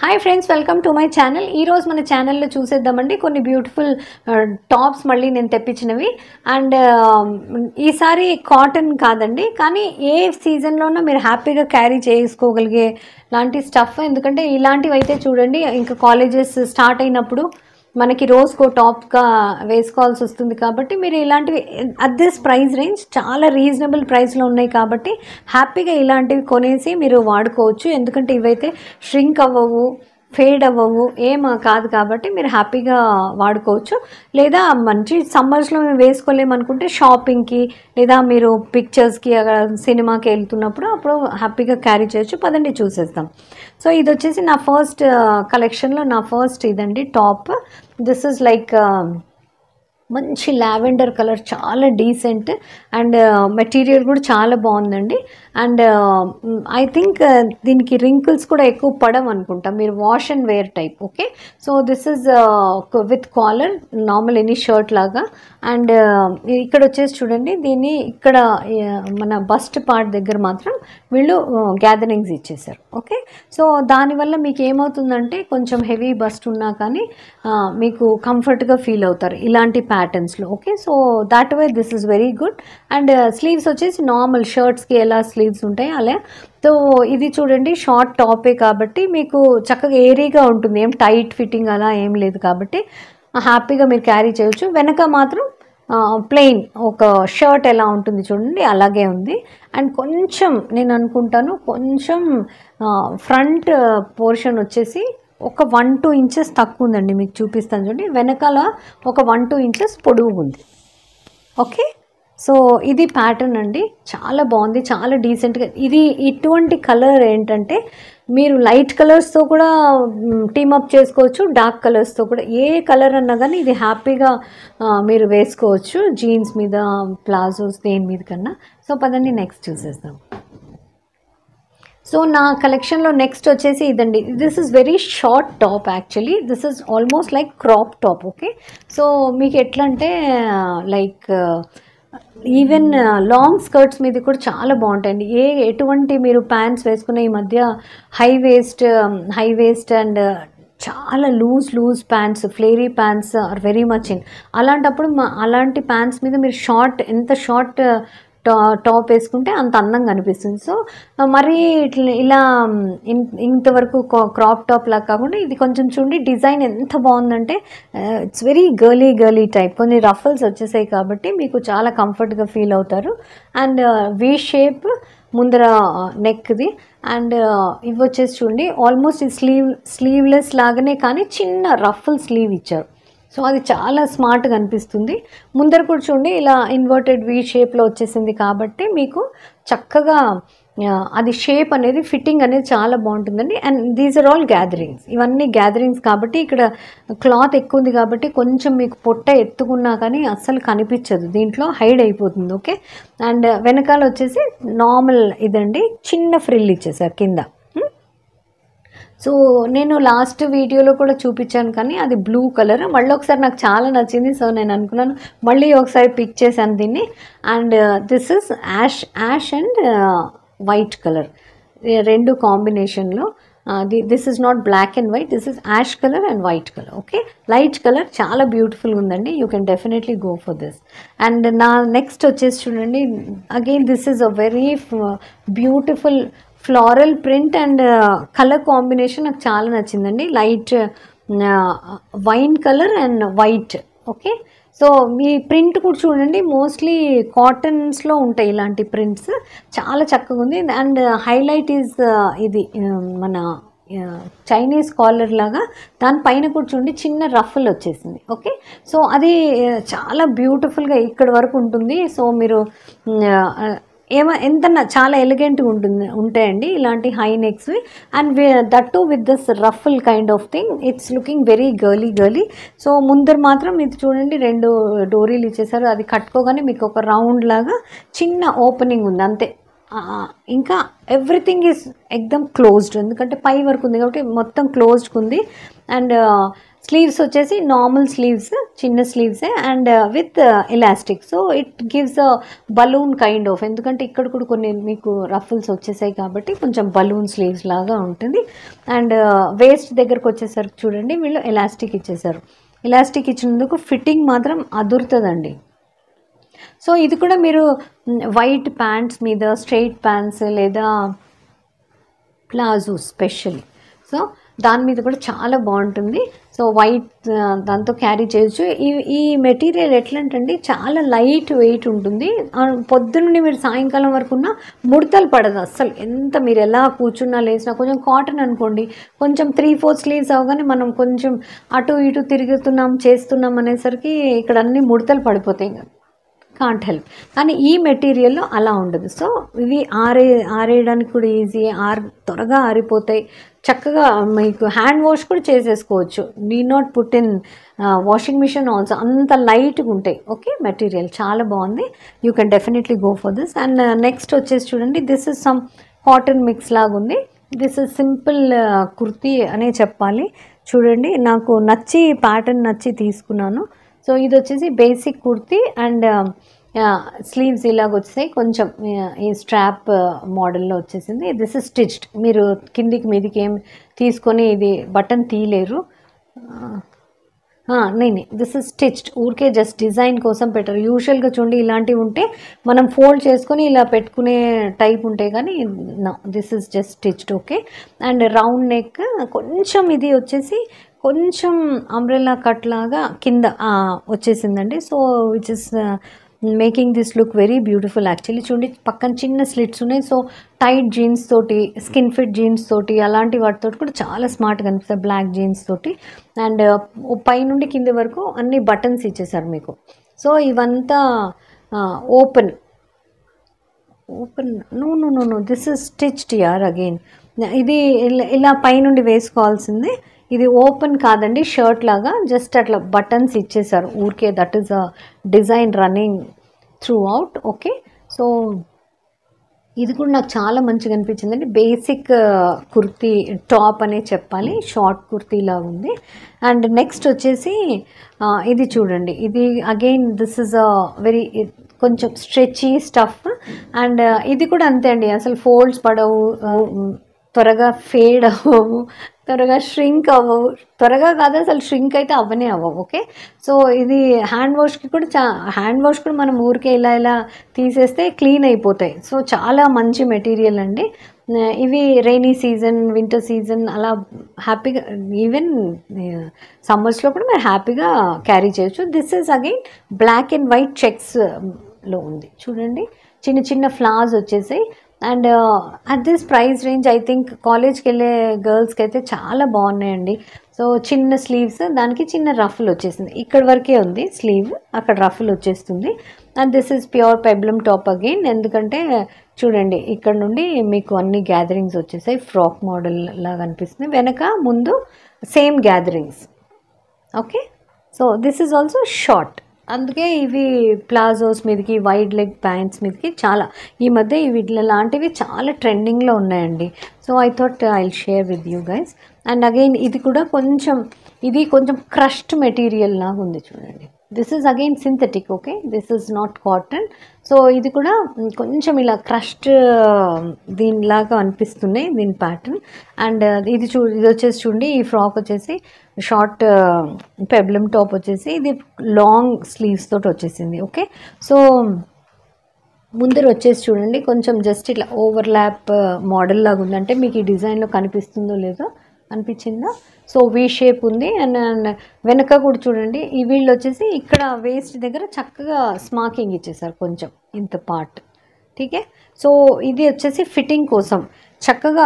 Hi friends, welcome to my channel. ఈరోజు మన ఛానల్లో చూసేద్దామండి కొన్ని బ్యూటిఫుల్ టాప్స్ మళ్ళీ నేను తెప్పించినవి. అండ్ ఈసారి కాటన్ కాదండి, కానీ ఏ సీజన్లోనూ మీరు హ్యాపీగా క్యారీ చేసుకోగలిగే లాంటి స్టఫ్. ఎందుకంటే ఇలాంటివి అయితే చూడండి, ఇంకా కాలేజెస్ స్టార్ట్ అయినప్పుడు మనకి రోజుకో టాప్గా వేసుకోవాల్సి వస్తుంది. కాబట్టి మీరు ఇలాంటివి అట్ దిస్ ప్రైస్ రేంజ్ చాలా రీజనబుల్ ప్రైస్లో ఉన్నాయి కాబట్టి హ్యాపీగా ఇలాంటివి కొనేసి మీరు వాడుకోవచ్చు. ఎందుకంటే ఇవైతే ష్రింక్ అవ్వవు, ఫేడ్ అవ్వవు, ఏం కాదు. కాబట్టి మీరు హ్యాపీగా వాడుకోవచ్చు. లేదా మంచి సమ్మర్స్లో మేము వేసుకోలేమనుకుంటే షాపింగ్కి లేదా మీరు పిక్చర్స్కి సినిమాకి వెళ్తున్నప్పుడు అప్పుడు హ్యాపీగా క్యారీ చేయొచ్చు. పదండి చూసేస్తాం. సో ఇది వచ్చేసి నా ఫస్ట్ కలెక్షన్లో నా ఫస్ట్ ఇదండి టాప్. దిస్ ఇస్ లైక్ మంచి లావెండర్ కలర్, చాలా డీసెంట్ అండ్ మెటీరియల్ కూడా చాలా బాగుందండి. అండ్ ఐ థింక్ దీనికి రింకిల్స్ కూడా ఎక్కువ పడవు అనుకుంటా, మీరు wash and wear type. Okay, so this is with collar, normal any shirt లాగా. అండ్ ఇక్కడ వచ్చేసి చూడండి, దీన్ని ఇక్కడ మన బస్ట్ పార్ట్ దగ్గర మాత్రం వీళ్ళు గ్యాదరింగ్స్ ఇచ్చేసారు. ఓకే, సో దానివల్ల మీకు ఏమవుతుందంటే కొంచెం హెవీ బస్ట్ ఉన్నా కానీ మీకు కంఫర్ట్గా ఫీల్ అవుతారు ఇలాంటి ప్యాటర్న్స్లో. Okay, so that way this is very good. And sleeves వచ్చేసి నార్మల్ షర్ట్స్కి ఎలా స్లీవ్స్ ఉంటాయి అలా. సో ఇది చూడండి, షార్ట్ టాపే కాబట్టి మీకు చక్కగా ఏరీగా ఉంటుంది, ఏం టైట్ ఫిట్టింగ్ అలా ఏం లేదు. కాబట్టి హ్యాపీగా మీరు క్యారీ చేయొచ్చు. వెనక మాత్రం ప్లెయిన్ ఒక షర్ట్ ఎలా ఉంటుంది చూడండి అలాగే ఉంది. అండ్ కొంచెం నేను అనుకుంటాను కొంచెం ఫ్రంట్ పోర్షన్ వచ్చేసి ఒక 1-2 ఇంచెస్ తక్కువ ఉందండి. మీకు చూపిస్తాను చూడండి, వెనకాల ఒక 1-2 ఇంచెస్ పొడవు ఉంది. ఓకే, సో ఇది ప్యాటర్న్ అండి, చాలా బాగుంది, చాలా డీసెంట్గా. ఇది ఇటువంటి కలర్ ఏంటంటే మీరు లైట్ కలర్స్తో కూడా టీమప్ చేసుకోవచ్చు, డార్క్ కలర్స్తో కూడా, ఏ కలర్ అన్నా కానీ ఇది హ్యాపీగా మీరు వేసుకోవచ్చు జీన్స్ మీద, ప్లాజోస్, దేని మీద కన్నా. సో పదండి నెక్స్ట్ చూసేద్దాం. సో నా కలెక్షన్లో నెక్స్ట్ వచ్చేసి ఇదండి. This is very short top actually. This is almost like crop top. Okay, so మీకు ఎట్లా అంటే లైక్ ఈవెన్ లాంగ్ స్కర్ట్స్ మీద కూడా చాలా బాగుంటాయండి. ఎటువంటి మీరు ప్యాంట్స్ వేసుకున్న ఈ మధ్య హై వేస్ట్ అండ్ చాలా loose pants, flary pants are very much in. అలాంటప్పుడు అలాంటి ప్యాంట్స్ మీద మీరు ఎంత షార్ట్ టాప్ వేసుకుంటే అంత అందంగా అనిపిస్తుంది. సో మరి ఇలా ఇంతవరకు క్రాప్ టాప్ లాగా కాకుండా ఇది కొంచెం చూడండి, డిజైన్ ఎంత బాగుందంటే ఇట్స్ వెరీ గర్లీ టైప్. కొన్ని రఫల్స్ వచ్చేసాయి కాబట్టి మీకు చాలా కంఫర్ట్గా ఫీల్ అవుతారు. అండ్ వీ షేప్ ముందర నెక్ది. అండ్ ఇవి వచ్చేసి చూడండి, ఆల్మోస్ట్ ఈ స్లీవ్లెస్ లాగానే కానీ చిన్న రఫల్ స్లీవ్ ఇచ్చారు. సో అది చాలా స్మార్ట్గా అనిపిస్తుంది. ముందర కూడా చూడండి, ఇలా ఇన్వర్టెడ్ వీ షేప్లో వచ్చేసింది కాబట్టి మీకు చక్కగా అది షేప్ అనేది, ఫిట్టింగ్ అనేది చాలా బాగుంటుందండి. And these are all gatherings, ఇవన్నీ గ్యాదరింగ్స్ కాబట్టి ఇక్కడ క్లాత్ ఎక్కువ ఉంది కాబట్టి కొంచెం మీకు పొట్ట ఎత్తుకున్నా కానీ అస్సలు కనిపించదు, దీంట్లో హైడ్ అయిపోతుంది. ఓకే, అండ్ వెనకాల వచ్చేసి నార్మల్ ఇదండి, చిన్న ఫ్రిల్ ఇచ్చేసారు కింద. సో నేను లాస్ట్ వీడియోలో కూడా చూపించాను కానీ అది బ్లూ కలర్. మళ్ళీ ఒకసారి నాకు చాలా నచ్చింది, సో నేను అనుకున్నాను మళ్ళీ ఒకసారి పిక్ చేశాను దీన్ని. And this is ash and white colour, రెండు కాంబినేషన్లో. This is not black and white, this is ash colour and white colour. Okay, light colour చాలా బ్యూటిఫుల్గా ఉందండి. You can definitely go for this. And నా next వచ్చేసి చూడండి, again this is a very beautiful floral print and colour combination నాకు చాలా నచ్చిందండి. Light wine colour and white. Okay, so మీ ప్రింట్ కూడా చూడండి, మోస్ట్లీ కాటన్స్లో ఉంటాయి ఇలాంటి ప్రింట్స్, చాలా చక్కగా ఉంది. అండ్ హైలైట్ ఈజ్ ఇది మన చైనీస్ కాలర్ లాగా, దానిపైన కూడా చూడండి చిన్న రఫల్ వచ్చేసింది. ఓకే, సో అది చాలా బ్యూటిఫుల్గా ఇక్కడ వరకు ఉంటుంది. సో మీరు ఎంత చాలా ఎలిగెంట్గా ఉంటాయండి ఇలాంటి హై నెక్స్వి. And that too with this ruffle kind of thing, it's looking very girly. So ముందర మాత్రం ఇది చూడండి, 2 డోరీలు ఇచ్చేసారు. అది కట్టుకోగానే మీకు ఒక రౌండ్ లాగా చిన్న ఓపెనింగ్ ఉంది అంతే. ఇంకా ఎవ్రీథింగ్ ఈజ్ ఎక్దమ్ క్లోజ్డ్, ఎందుకంటే పై వరకు ఉంది కాబట్టి మొత్తం క్లోజ్డ్గా ఉంది. అండ్ స్లీవ్స్ వచ్చేసి నార్మల్ స్లీవ్స్, చిన్న స్లీవ్సే and with elastic. So it gives a balloon kind of, ఎందుకంటే ఇక్కడ కూడా కొన్ని మీకు రఫుల్స్ వచ్చేసాయి కాబట్టి కొంచెం బలూన్ స్లీవ్స్ లాగా ఉంటుంది. అండ్ వేస్ట్ దగ్గరకు వచ్చేసరికి చూడండి వీళ్ళు ఎలాస్టిక్ ఇచ్చేసారు. ఎలాస్టిక్ ఇచ్చినందుకు ఫిట్టింగ్ మాత్రం అదురుతుందండి. సో ఇది కూడా మీరు వైట్ ప్యాంట్స్ మీద, స్ట్రైట్ ప్యాంట్స్ లేదా ప్లాజో స్పెషల్లీ, సో దాని మీద కూడా చాలా బాగుంటుంది. సో వైట్ దాంతో క్యారీ చేయొచ్చు. ఈ మెటీరియల్ ఎట్లా అంటే చాలా లైట్ వెయిట్ ఉంటుంది. పొద్దున్నే మీరు సాయంకాలం వరకు ఉన్న ముడతలు పడదు అస్సలు. ఎంత మీరు ఎలా కూర్చున్నా లేచినా, కొంచెం కాటన్ అనుకోండి, కొంచెం 3-4 స్లీవ్స్ అవగానే మనం కొంచెం అటు ఇటు తిరుగుతున్నాం చేస్తున్నాం అనేసరికి ఇక్కడ అన్ని ముడతలు పడిపోతాయి, కాంట్ హెల్ప్. కానీ ఈ మెటీరియల్లో అలా ఉండదు. సో ఇవి ఆరేయడానికి కూడా ఈజీ, త్వరగా ఆరిపోతాయి. చక్కగా మీకు హ్యాండ్ వాష్ కూడా చేసేసుకోవచ్చు. Need not put in washing machine also, అంత లైట్గా ఉంటాయి. ఓకే, మెటీరియల్ చాలా బాగుంది. You can definitely go for this. And next వచ్చేసి చూడండి, this is some cotton mix లాగా ఉంది. దిస్ ఇస్ సింపుల్ కుర్తీ అనే చెప్పాలి. చూడండి, నాకు నచ్చి ప్యాటర్న్ నచ్చి తీసుకున్నాను. సో ఇది వచ్చేసి బేసిక్ కుర్తీ అండ్ స్లీవ్స్ ఇలాగ వచ్చేసాయి, కొంచెం ఈ స్ట్రాప్ మోడల్లో వచ్చేసింది. This is stitched. మీరు కిందికి మీదికి ఏం తీసుకొని ఇది బటన్ తీయలేరు. నేను దిస్ ఇస్ స్టిచ్డ్, ఊరికే జస్ట్ డిజైన్ కోసం పెట్టారు. యూజువల్గా చూడండి ఇలాంటివి ఉంటే మనం ఫోల్డ్ చేసుకొని ఇలా పెట్టుకునే టైప్ ఉంటాయి, కానీ this is just stitched. Okay, and round neck, కొంచెం ఇది వచ్చేసి కొంచెం అంబ్రెల్లా కట్ లాగా కింద వచ్చేసిందండి. So which is making this look very beautiful actually. చూడండి పక్కన చిన్న స్లిట్స్ ఉన్నాయి. సో టైట్ జీన్స్ తోటి, స్కిన్ ఫిట్ జీన్స్ తోటి, అలాంటి వాటితో కూడా చాలా స్మార్ట్గా కనిపిస్తుంది, బ్లాక్ జీన్స్ తోటి. అండ్ పైనుండి కింది వరకు అన్ని బటన్స్ ఇచ్చేసారు మీకు. సో ఇవంతా open no this is stitched యార్ అగైన్. ఇది ఇలా పైనుండి వేసుకోవాల్సిందే. ఇది ఓపెన్ కాదండి, షర్ట్ లాగా జస్ట్ అట్లా బటన్స్ ఇచ్చేసారు ఊరికే. That is a design running through out. Okay, so ఇది కూడా నాకు చాలా మంచిగా అనిపించిందండి. బేసిక్ కుర్తీ టాప్ అనే చెప్పాలి, షార్ట్ కుర్తీ లాగా ఉంది. అండ్ నెక్స్ట్ వచ్చేసి ఇది చూడండి, ఇది again this is a very కొంచెం స్ట్రెచీ స్టఫ్. అండ్ ఇది కూడా అంతే అండి, అసలు ఫోల్డ్స్ పడవు, త్వరగా ఫేడ్ అవ్వవు, త్వరగా ష్రింక్ అవ్వవు. త్వరగా కాదు, అసలు ష్రింక్ అయితే అవ్వనే అవ్వవు. ఓకే, సో ఇది హ్యాండ్ వాష్కి కూడా హ్యాండ్ వాష్ కూడా మనం ఊరికే ఇలా తీసేస్తే క్లీన్ అయిపోతాయి. సో చాలా మంచి మెటీరియల్ అండి. ఇవి రైనీ సీజన్, వింటర్ సీజన్ అలా హ్యాపీగా, ఈవెన్ సమ్మర్స్లో కూడా మీరు హ్యాపీగా క్యారీ చేయొచ్చు. This is again black and white చెక్స్లో ఉంది. చూడండి చిన్న చిన్న ఫ్లవర్స్ వచ్చేసాయి. And at this price range I think కాలేజ్కి వెళ్ళే గర్ల్స్కి అయితే చాలా బాగున్నాయండి. సో చిన్న స్లీవ్స్, దానికి చిన్న రఫుల్ వచ్చేసింది, ఇక్కడ వరకే ఉంది స్లీవ్, అక్కడ రఫుల్ వచ్చేస్తుంది. And this is pure peplum top again, ఎందుకంటే చూడండి ఇక్కడ నుండి మీకు అన్ని గ్యాదరింగ్స్ వచ్చేసాయి, ఫ్రాక్ మోడల్ లాగా అనిపిస్తుంది. వెనక ముందు same gatherings. Okay, so this is also short, అందుకే ఇవి ప్లాజోస్ మీదకి, వైడ్ లెగ్ ప్యాంట్స్ మీదకి చాలా ఈ మధ్య ఇవి లాంటివి చాలా ట్రెండింగ్లో ఉన్నాయండి. So I thought I will share with you guys. And again ఇది కూడా కొంచెం క్రష్డ్ మెటీరియల్ లాగా ఉంది చూడండి. This is again synthetic. Okay, this is not cotton. So ఇది కూడా కొంచెం ఇలా క్రష్డ్ దీనిలాగా అనిపిస్తున్నాయి దీని ప్యాటర్న్. అండ్ ఇది వచ్చేసి చూడండి, ఈ ఫ్రాక్ వచ్చేసి షార్ట్ పెబ్లమ్ టాప్ వచ్చేసి ఇది లాంగ్ స్లీవ్స్ తోటి వచ్చేసింది. ఓకే, సో ముందర వచ్చేసి చూడండి కొంచెం జస్ట్ ఇట్లా ఓవర్లాప్ మోడల్ లాగా ఉంది. అంటే మీకు ఈ డిజైన్లో కనిపిస్తుందో లేదో, అనిపించిందా? సో వీ షేప్ ఉంది. అండ్ వెనక కూడా చూడండి, ఈ వీళ్ళు వచ్చేసి ఇక్కడ వేస్ట్ దగ్గర చక్కగా స్మాకింగ్ ఇచ్చేసారు కొంచెం ఇంత పార్ట్. ఠీకే, సో ఇది వచ్చేసి ఫిట్టింగ్ కోసం చక్కగా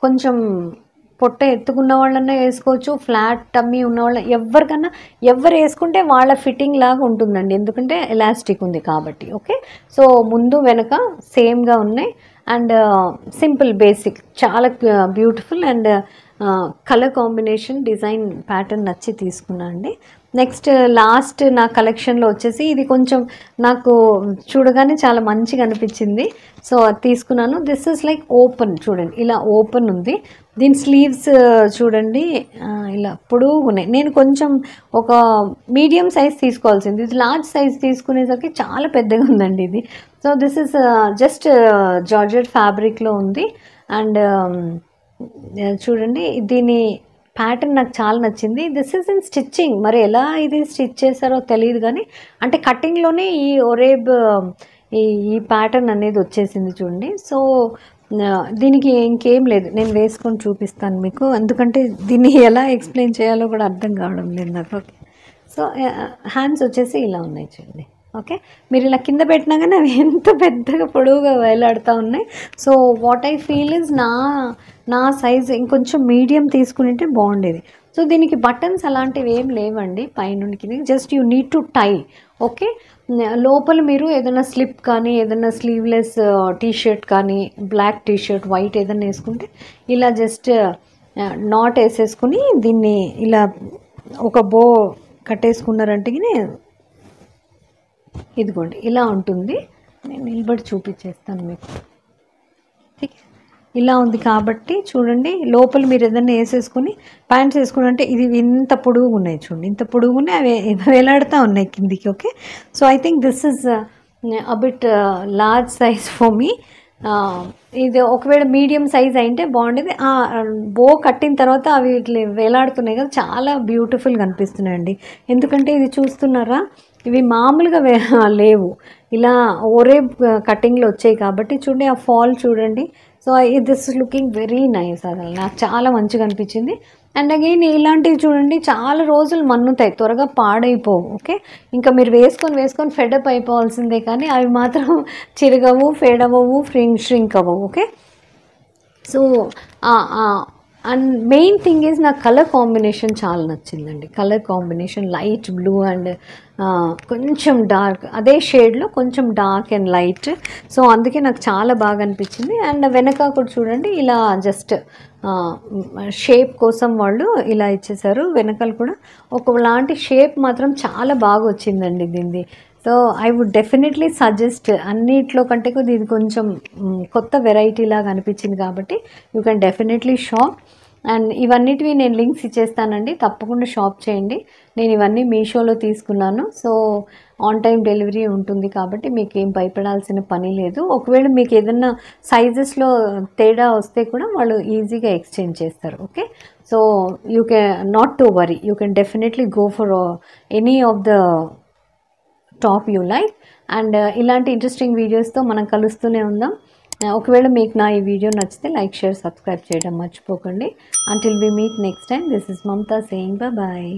కొంచెం పొట్ట ఎత్తుకున్న వాళ్ళన్నా వేసుకోవచ్చు, ఫ్లాట్ టమ్మీ ఉన్న వాళ్ళ ఎవరికన్నా ఎవరు వేసుకుంటే వాళ్ళ ఫిట్టింగ్ లాగా ఉంటుందండి, ఎందుకంటే ఎలాస్టిక్ ఉంది కాబట్టి. ఓకే, సో ముందు వెనక సేమ్గా ఉన్నాయి. అండ్ సింపుల్ బేసిక్, చాలా beautiful. And colour combination, design pattern నచ్చి తీసుకున్నా అండి. నెక్స్ట్ లాస్ట్ నా కలెక్షన్లో వచ్చేసి ఇది కొంచెం నాకు చూడగానే చాలా మంచిగా అనిపించింది. సో అది తీసుకున్నాను. దిస్ ఇస్ లైక్ ఓపెన్, చూడండి ఇలా ఓపెన్ ఉంది. దీని స్లీవ్స్ చూడండి ఇలా పొడుగు ఉన్నాయి. నేను కొంచెం ఒక మీడియం సైజ్ తీసుకోవాల్సింది, ఇది లార్జ్ సైజ్ తీసుకునేసరికి చాలా పెద్దగా ఉందండి ఇది. So this is just georgette ఫ్యాబ్రిక్లో ఉంది. అండ్ చూడంండి దీని ప్యాటర్న్ నాకు చాలా నచ్చింది. దిస్ ఈజ్ ఇన్ స్టిచ్చింగ్, మరి ఎలా ఇది స్టిచ్ చేశారో తెలియదు కానీ అంటే కటింగ్లోనే ఈ ఒరేబ్ ఈ ప్యాటర్న్ అనేది వచ్చేసింది చూడండి. సో దీనికి ఇంకేం లేదు, నేను వేసుకొని చూపిస్తాను మీకు, ఎందుకంటే దీన్ని ఎలా ఎక్స్ప్లెయిన్ చేయాలో కూడా అర్థం కావడం లేదు నాకు. ఓకే, సో హ్యాండ్స్ వచ్చేసి ఇలా ఉన్నాయి చూడండి. ఓకే, మీరు ఇలా కింద పెట్టినా కానీ అవి ఎంత పెద్దగా పొడవుగా వేలాడుతూ ఉన్నాయి. So what I feel is నా సైజ్ ఇంకొంచెం మీడియం తీసుకుంటే బాగుండేది. సో దీనికి బటన్స్ అలాంటివి ఏం లేవండి పైనుండికి, just you need to tie. Okay, లోపల మీరు ఏదైనా స్లిప్ కానీ ఏదైనా స్లీవ్లెస్ టీషర్ట్ కానీ బ్లాక్ టీషర్ట్ వైట్ ఏదైనా వేసుకుంటే ఇలా జస్ట్ నాట్ వేసేసుకుని దీన్ని ఇలా ఒక బో కట్టేసుకున్నారంటే ఇదిగోండి ఇలా ఉంటుంది. నేను నిలబడి చూపించేస్తాను మీకు. ఇలా ఉంది కాబట్టి చూడండి, లోపల మీరు ఏదైనా వేసేసుకుని ప్యాంట్స్ వేసుకుని అంటే ఇది ఇంత పొడుగు ఉన్నాయి చూడండి, ఇంత పొడుగు ఉన్నాయి, అవి వేలాడుతూ ఉన్నాయి కిందికి. Okay, so I think this is a bit large size for me. ఇది ఒకవేళ మీడియం సైజ్ అయితే బాగుండేది. బో కట్టిన తర్వాత అవి ఇట్లా వేలాడుతున్నాయి కదా, చాలా బ్యూటిఫుల్గా అనిపిస్తున్నాయండి. ఎందుకంటే ఇది చూస్తున్నారా, ఇవి మామూలుగా లేవు, ఇలా ఒరే కటింగ్లో వచ్చాయి కాబట్టి చూడండి, ఆ ఫాల్ చూడండి. So this is looking very nice, అసలు నాకు చాలా మంచిగా అనిపించింది. అండ్ అగైన్ ఇలాంటివి చూడండి చాలా రోజులు మన్నుతాయి, త్వరగా పాడైపోవు. ఓకే, ఇంకా మీరు వేసుకొని ఫెడప్ అయిపోవాల్సిందే, కానీ అవి మాత్రం చిరగవు, ఫేడ్ అవ్వవు, ష్రింక్ అవ్వవు. Okay, so and main thing is నాకు కలర్ కాంబినేషన్ చాలా నచ్చిందండి. Colour combination light blue and కొంచెం డార్క్, అదే షేడ్లో కొంచెం డార్క్ అండ్ లైట్. సో అందుకే నాకు చాలా బాగా అనిపించింది. అండ్ వెనక కూడా చూడండి ఇలా జస్ట్ షేప్ కోసం వాళ్ళు ఇలా ఇచ్చేసారు. వెనకాల కూడా ఒకలాంటి షేప్ మాత్రం చాలా బాగా వచ్చిందండి దీనిది. So I would definitely suggest, అన్నిట్లో కంటే కూడా ఇది కొంచెం కొత్త వెరైటీ లాగా అనిపించింది కాబట్టి you can definitely shop. And ఇవన్నిటివి నేను లింక్స్ ఇచ్చేస్తానండి, తప్పకుండా షాప్ చేయండి. నేను ఇవన్నీ మీషోలో తీసుకున్నాను. సో ఆన్ టైం డెలివరీ ఉంటుంది కాబట్టి మీకు ఏం భయపడాల్సిన పని లేదు. ఒకవేళ మీకు ఏదైనా సైజెస్లో తేడా వస్తే కూడా వాళ్ళు ఈజీగా ఎక్స్చేంజ్ చేస్తారు. Okay, so you can not to worry, you can definitely go for any of the top you like. And ఇలాంటి ఇంట్రెస్టింగ్ వీడియోస్తో మనం కలుస్తూనే ఉందాం. ఒకవేళ మీకు నా ఈ వీడియో నచ్చితే లైక్, షేర్, సబ్స్క్రైబ్ చేయడం మర్చిపోకండి. Until we meet next time, this is Mamta saying bye-bye.